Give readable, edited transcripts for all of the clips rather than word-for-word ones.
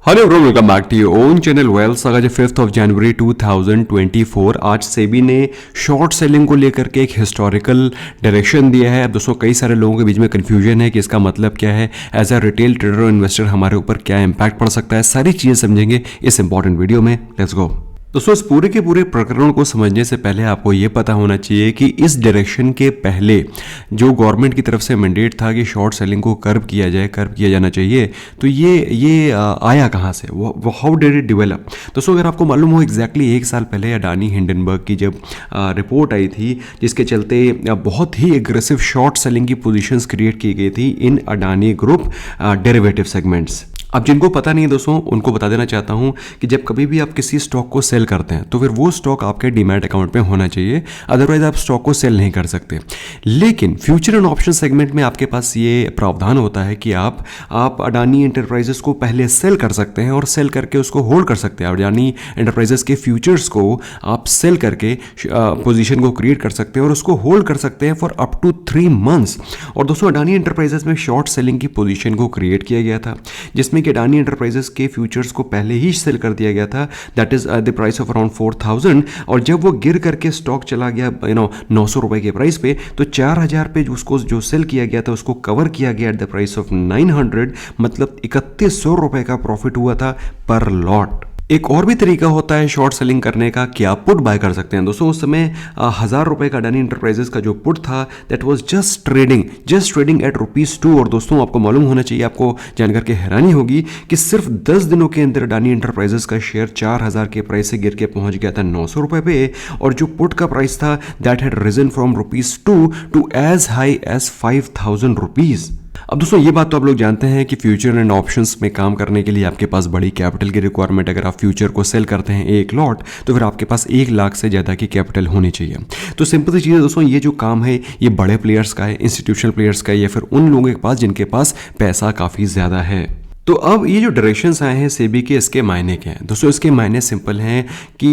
Hello everyone, welcome back to your own channel Wells. आज 5 जनवरी 2024। आज सेबी ने शॉर्ट सेलिंग को लेकर के एक हिस्टोरिकल डायरेक्शन दिया है। अब दोस्तों कई सारे लोगों के बीच में कन्फ्यूजन है कि इसका मतलब क्या है, एज अ रिटेल ट्रेडर और इन्वेस्टर हमारे ऊपर क्या इम्पैक्ट पड़ सकता है। सारी चीज़ें समझेंगे इस इंपॉर्टेंट वीडियो में। Let's go. दोस्तों इस पूरे के पूरे प्रकरण को समझने से पहले आपको ये पता होना चाहिए कि इस डायरेक्शन के पहले जो गवर्नमेंट की तरफ से मैंडेट था कि शॉर्ट सेलिंग को कर्ब किया जाना चाहिए, तो ये आया कहाँ से, वो हाउ डिड इट डेवलप। दोस्तों अगर आपको मालूम हो एग्जैक्टली 1 साल पहले अडानी हिंडनबर्ग की जब रिपोर्ट आई थी, जिसके चलते बहुत ही एग्रेसिव शॉर्ट सेलिंग की पोजीशंस क्रिएट की गई थी इन अडानी ग्रुप डेरिवेटिव सेगमेंट्स। अब जिनको पता नहीं है दोस्तों, उनको बता देना चाहता हूं कि जब कभी भी आप किसी स्टॉक को सेल करते हैं तो फिर वो स्टॉक आपके डीमैट अकाउंट में होना चाहिए, अदरवाइज आप स्टॉक को सेल नहीं कर सकते। लेकिन फ्यूचर एंड ऑप्शन सेगमेंट में आपके पास ये प्रावधान होता है कि आप अडानी एंटरप्राइजेस को पहले सेल कर सकते हैं और सेल करके उसको होल्ड कर सकते हैं। अडानी एंटरप्राइजेस के फ्यूचर्स को आप सेल करके पोजीशन को क्रिएट कर सकते हैं और उसको होल्ड कर सकते हैं फॉर अप टू 3 मंथ्स। और दोस्तों अडानी एंटरप्राइजेस में शॉर्ट सेलिंग की पोजीशन को क्रिएट किया गया था, जिसमें कि अडानी एंटरप्राइजेस के फ्यूचर्स को पहले ही सेल कर दिया गया था, that is the price of around 4000। और जब वो गिर करके स्टॉक चला गया 900 रुपए के प्राइस पे, तो 4000 पे उसको जो सेल किया गया था उसको कवर किया गया एट द प्राइस ऑफ 900, मतलब 3100 रुपए का प्रॉफिट हुआ था पर लॉट। एक और भी तरीका होता है शॉर्ट सेलिंग करने का कि आप पुट बाय कर सकते हैं। दोस्तों उस समय 1000 रुपए का अडानी एंटरप्राइजेस का जो पुट था, that was just trading at ₹2। और दोस्तों आपको मालूम होना चाहिए, आपको जानकर के हैरानी होगी कि सिर्फ 10 दिनों के अंदर अडानी एंटरप्राइजेस का शेयर 4000 के प्राइस से गिर के पहुंच गया था 900 रुपए पे। और जो पुट का प्राइस था that had risen from ₹2 to as high as 5000 rupees. अब दोस्तों ये बात तो आप लोग जानते हैं कि फ्यूचर एंड ऑप्शंस में काम करने के लिए आपके पास बड़ी कैपिटल की रिक्वायरमेंट। अगर आप फ्यूचर को सेल करते हैं एक लॉट, तो फिर आपके पास 1 लाख से ज़्यादा की कैपिटल होनी चाहिए। तो सिंपल सी चीज़ है दोस्तों, ये जो काम है ये बड़े प्लेयर्स का है, इंस्टीट्यूशनल प्लेयर्स का है, या फिर उन लोगों के पास जिनके पास पैसा काफ़ी ज़्यादा है। तो अब ये जो डायरेक्शंस आए हैं सेबी के, इसके मायने क्या हैं दोस्तों? इसके मायने सिंपल हैं कि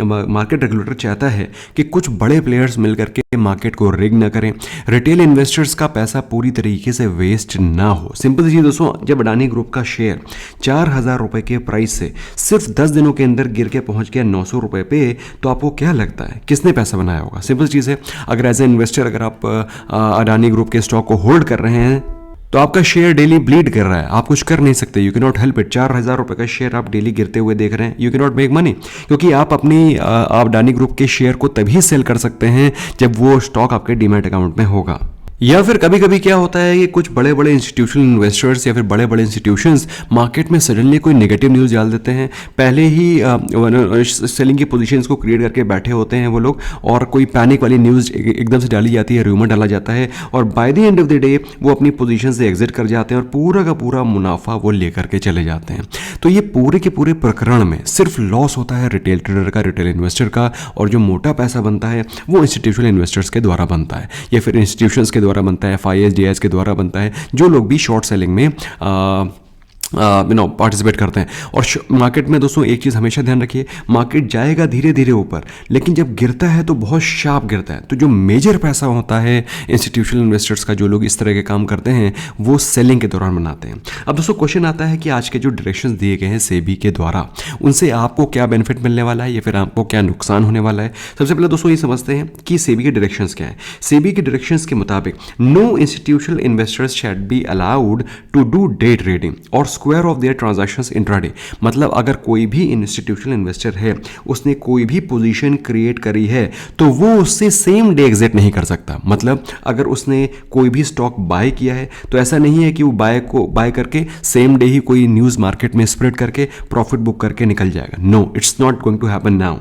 मार्केट रेगुलेटर चाहता है कि कुछ बड़े प्लेयर्स मिलकर के मार्केट को रिग ना करें, रिटेल इन्वेस्टर्स का पैसा पूरी तरीके से वेस्ट ना हो। सिंपल चीज़ दोस्तों, जब अडानी ग्रुप का शेयर 4000 रुपए के प्राइस से सिर्फ 10 दिनों के अंदर गिर के पहुंच गया 900 रुपए पे, तो आपको क्या लगता है किसने पैसा बनाया होगा? सिंपल चीज़ है, अगर एज ए इन्वेस्टर अगर आप अडानी ग्रुप के स्टॉक को होल्ड कर रहे हैं तो आपका शेयर डेली ब्लीड कर रहा है, आप कुछ कर नहीं सकते। You can not help it. 4000 रुपए का शेयर आप डेली गिरते हुए देख रहे हैं, you can not make money, क्योंकि आप अडानी ग्रुप के शेयर को तभी सेल कर सकते हैं जब वो स्टॉक आपके डीमैट अकाउंट में होगा। या फिर कभी कभी क्या होता है कि कुछ बड़े बड़े इंस्टीट्यूशनल इन्वेस्टर्स या फिर बड़े बड़े इंस्टीट्यूशंस मार्केट में सडनली कोई नेगेटिव न्यूज़ डाल देते हैं। पहले ही सेलिंग की पोजीशंस को क्रिएट करके बैठे होते हैं वो लोग, और कोई पैनिक वाली न्यूज़ एकदम से डाली जाती है, र्यूमर डाला जाता है, और by the end of the day वो अपनी पोजीशन से एग्जिट कर जाते हैं और पूरा का पूरा मुनाफा वो लेकर के चले जाते हैं। तो ये पूरे के पूरे प्रकरण में सिर्फ लॉस होता है रिटेल ट्रेडर का, रिटेल इन्वेस्टर का, और जो मोटा पैसा बनता है वो इंस्टीट्यूशनल इन्वेस्टर्स के द्वारा बनता है, या फिर इंस्टीट्यूशंस के द्वारा बनता है, FIS DIS के द्वारा बनता है, जो लोग भी शॉर्ट सेलिंग में पार्टिसिपेट करते हैं। और मार्केट में दोस्तों एक चीज़ हमेशा ध्यान रखिए, मार्केट जाएगा धीरे धीरे ऊपर, लेकिन जब गिरता है तो बहुत शार्प गिरता है। तो जो मेजर पैसा होता है इंस्टीट्यूशनल इन्वेस्टर्स का, जो लोग इस तरह के काम करते हैं, वो सेलिंग के दौरान बनाते हैं। अब दोस्तों क्वेश्चन आता है कि आज के जो डायरेक्शंस दिए गए हैं सेबी के द्वारा, उनसे आपको क्या बेनिफिट मिलने वाला है या फिर आपको क्या नुकसान होने वाला है। सबसे पहले दोस्तों ये समझते हैं कि सेबी के डायरेक्शंस क्या है। सेबी के डायरेक्शंस के मुताबिक no institutional investors shall be allowed to do day trading और square off their transactions intraday. मतलब अगर कोई भी इंस्टीट्यूशनल इन्वेस्टर है, उसने कोई भी पोजीशन क्रिएट करी है, तो वो उससे सेम डे एग्जिट नहीं कर सकता। मतलब अगर उसने कोई भी स्टॉक बाय किया है, तो ऐसा नहीं है कि वो बाय करके सेम डे ही कोई न्यूज़ मार्केट में स्प्रेड करके प्रॉफिट बुक करके निकल जाएगा। No, it's not going to happen now.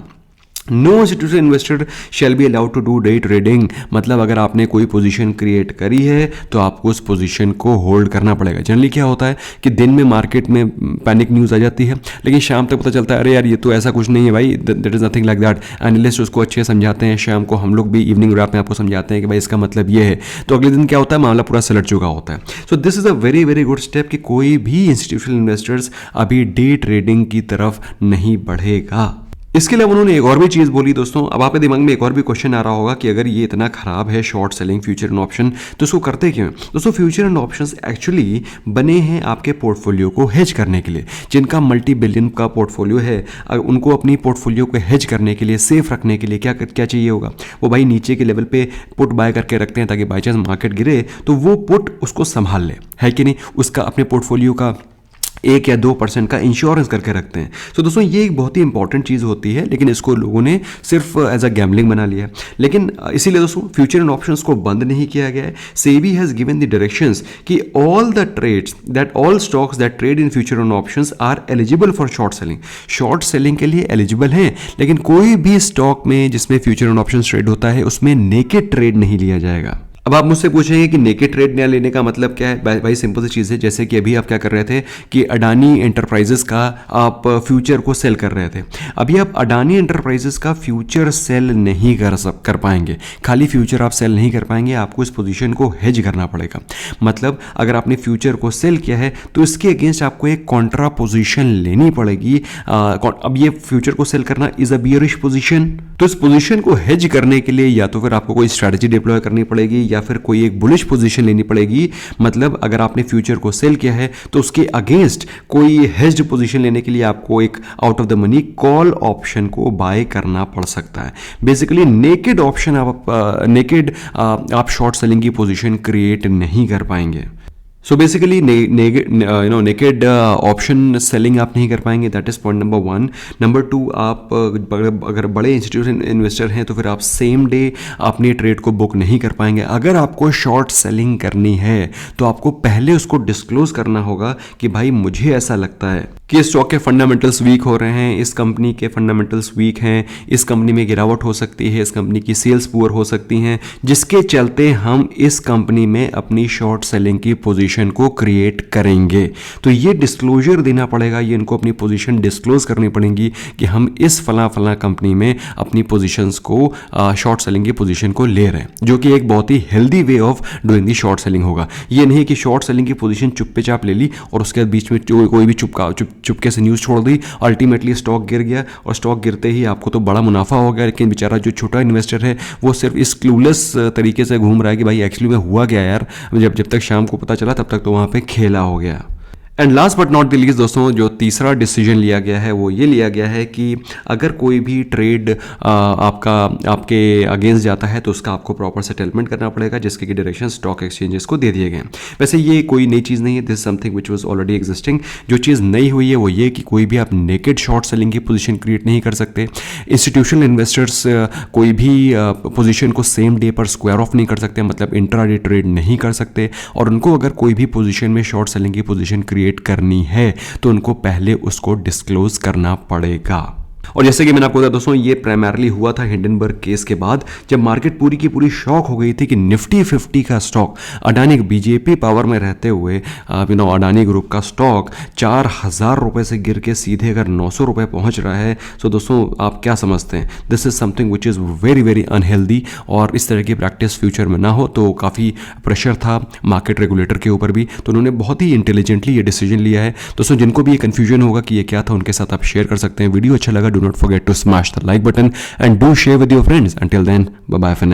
No institutional investor shall be allowed to do day trading. मतलब अगर आपने कोई पोजीशन क्रिएट करी है तो आपको उस पोजीशन को होल्ड करना पड़ेगा। जनरली क्या होता है कि दिन में मार्केट में पैनिक न्यूज़ आ जाती है, लेकिन शाम तक पता चलता है अरे यार ये तो ऐसा कुछ नहीं है भाई, that is nothing like that. Analyst उसको अच्छे समझाते हैं, शाम को हम लोग भी इवनिंग रैप में आपको समझाते हैं कि भाई इसका मतलब ये है, तो अगले दिन क्या होता है, मामला पूरा सलट चुका होता है। So this is a very very good step कि कोई भी इंस्टीट्यूशनल इन्वेस्टर्स अभी डे ट्रेडिंग की तरफ नहीं बढ़ेगा। इसके अलावा उन्होंने एक और भी चीज़ बोली दोस्तों। अब आपके दिमाग में एक और भी क्वेश्चन आ रहा होगा कि अगर ये इतना खराब है short selling future and option, तो इसको करते क्यों हैं? दोस्तों फ्यूचर एंड ऑप्शंस एक्चुअली बने हैं आपके पोर्टफोलियो को हेज करने के लिए। जिनका मल्टी बिलियन का पोर्टफोलियो है, उनको अपनी पोर्टफोलियो को हेज करने के लिए, सेफ रखने के लिए क्या क्या चाहिए होगा? वो भाई नीचे के लेवल पे पुट बाय करके रखते हैं ताकि बाई चांस मार्केट गिरे तो वो पुट उसको संभाल ले, है कि नहीं? उसका अपने पोर्टफोलियो का 1 या 2% का इंश्योरेंस करके रखते हैं। तो दोस्तों ये एक बहुत ही इंपॉर्टेंट चीज़ होती है, लेकिन इसको लोगों ने सिर्फ एज अ गैम्बलिंग बना लिया है। लेकिन इसीलिए दोस्तों फ्यूचर एंड ऑप्शंस को बंद नहीं किया गया है। SEBI has given the directions कि all the trades that all stocks that trade in future and options are eligible for short selling. Short selling के लिए एलिजिबल हैं, लेकिन कोई भी स्टॉक में जिसमें फ्यूचर एंड ऑप्शंस ट्रेड होता है उसमें नेकेड ट्रेड नहीं लिया जाएगा। अब आप मुझसे पूछेंगे कि नेकेड ट्रेड न लेने का मतलब क्या है? भाई सिंपल सी चीज़ है, जैसे कि अभी आप क्या कर रहे थे कि अडानी एंटरप्राइजेस का आप फ्यूचर को सेल कर रहे थे। अभी आप अडानी एंटरप्राइजेस का फ्यूचर सेल नहीं कर पाएंगे। खाली फ्यूचर आप सेल नहीं कर पाएंगे, आपको इस पोजीशन को हेज करना पड़ेगा। मतलब अगर आपने फ्यूचर को सेल किया है तो इसके अगेंस्ट आपको एक कॉन्ट्रा पोजीशन लेनी पड़ेगी। अब ये फ्यूचर को सेल करना इज अ बियरिश पोजीशन, तो इस पोजीशन को हेज करने के लिए या तो फिर आपको कोई स्ट्रैटेजी डिप्लॉय करनी पड़ेगी या फिर कोई एक बुलिश पोजीशन लेनी पड़ेगी। मतलब अगर आपने फ्यूचर को सेल किया है तो उसके अगेंस्ट कोई हेज्ड पोजीशन लेने के लिए आपको एक out of the money call option को बाय करना पड़ सकता है। बेसिकली नेकेड ऑप्शन आप शॉर्ट सेलिंग की पोजीशन क्रिएट नहीं कर पाएंगे। So basically naked option selling आप नहीं कर पाएंगे। That is point number 1। Number 2, आप अगर बड़े इंस्टीट्यूशन इन्वेस्टर हैं तो फिर आप सेम डे अपने ट्रेड को बुक नहीं कर पाएंगे। अगर आपको शॉर्ट सेलिंग करनी है तो आपको पहले उसको डिस्क्लोज करना होगा कि भाई मुझे ऐसा लगता है कि स्टॉक के फंडामेंटल्स वीक हो रहे हैं, इस कंपनी के फंडामेंटल्स वीक हैं, इस कंपनी में गिरावट हो सकती है, इस कंपनी की सेल्स पुअर हो सकती हैं, जिसके चलते हम इस कंपनी में अपनी शॉर्ट सेलिंग की पोजीशन को क्रिएट करेंगे। तो ये डिस्क्लोजर देना पड़ेगा, ये इनको अपनी पोजीशन डिस्क्लोज करनी पड़ेगी कि हम इस फला कंपनी में अपनी पोजीशंस को शॉर्ट सेलिंग की पोजीशन को ले रहे हैं, जो कि एक बहुत ही healthy way of doing the short selling होगा। ये नहीं कि शॉर्ट सेलिंग की पोजीशन चुप्पे चाप ले ली और उसके बीच में कोई भी चुपके से न्यूज़ छोड़ दी, अल्टीमेटली स्टॉक गिर गया और स्टॉक गिरते ही आपको तो बड़ा मुनाफा हो गया, लेकिन बेचारा जो छोटा इन्वेस्टर है वो सिर्फ इस क्लूलेस तरीके से घूम रहा है कि भाई एक्चुअली में हुआ क्या यार। जब तक शाम को पता चला तब तक तो वहाँ पे खेला हो गया। And last but not the least दोस्तों, जो तीसरा डिसीजन लिया गया है वो ये लिया गया है कि अगर कोई भी ट्रेड आपके अगेंस्ट जाता है तो उसका आपको प्रॉपर सेटलमेंट करना पड़ेगा, जिसके की डायरेक्शन स्टॉक एक्सचेंजेस को दे दिए गए हैं। वैसे ये कोई नई चीज़ नहीं है, this something which was already existing. जो चीज़ नई हुई है वो ये कि कोई भी आप नेकेड शॉर्ट सेलिंग की पोजीशन क्रिएट नहीं कर सकते। इंस्टीट्यूशनल इन्वेस्टर्स कोई भी पोजीशन को सेम डे पर स्क्वायर ऑफ नहीं कर सकते, मतलब इंट्राडे ट्रेड नहीं कर सकते। और उनको अगर कोई भी पोजीशन में शॉर्ट सेलिंग की पोजीशन क्रिएट करनी है तो उनको पहले उसको डिस्क्लोज करना पड़ेगा। और जैसे कि मैंने आपको बताया दोस्तों, ये प्राइमरली हुआ था हिंडनबर्ग केस के बाद, जब मार्केट पूरी की पूरी शॉक हो गई थी कि निफ्टी 50 का स्टॉक, अडानी बीजेपी पावर में रहते हुए अडानी ग्रुप का स्टॉक 4000 रुपए से गिर के सीधे अगर 900 रुपए पहुंच रहा है। सो दोस्तों आप क्या समझते हैं? This is something which is very very unhealthy, और इस तरह की प्रैक्टिस फ्यूचर में ना हो। तो काफ़ी प्रेशर था मार्केट रेगुलेटर के ऊपर भी, तो उन्होंने बहुत ही इंटेलिजेंटली ये डिसीजन लिया है। दोस्तों जिनको भी ये कन्फ्यूजन होगा कि ये क्या था, उनके साथ आप शेयर कर सकते हैं। वीडियो अच्छा लगा, do not forget to smash the like button and do share with your friends. Until then, bye bye for now.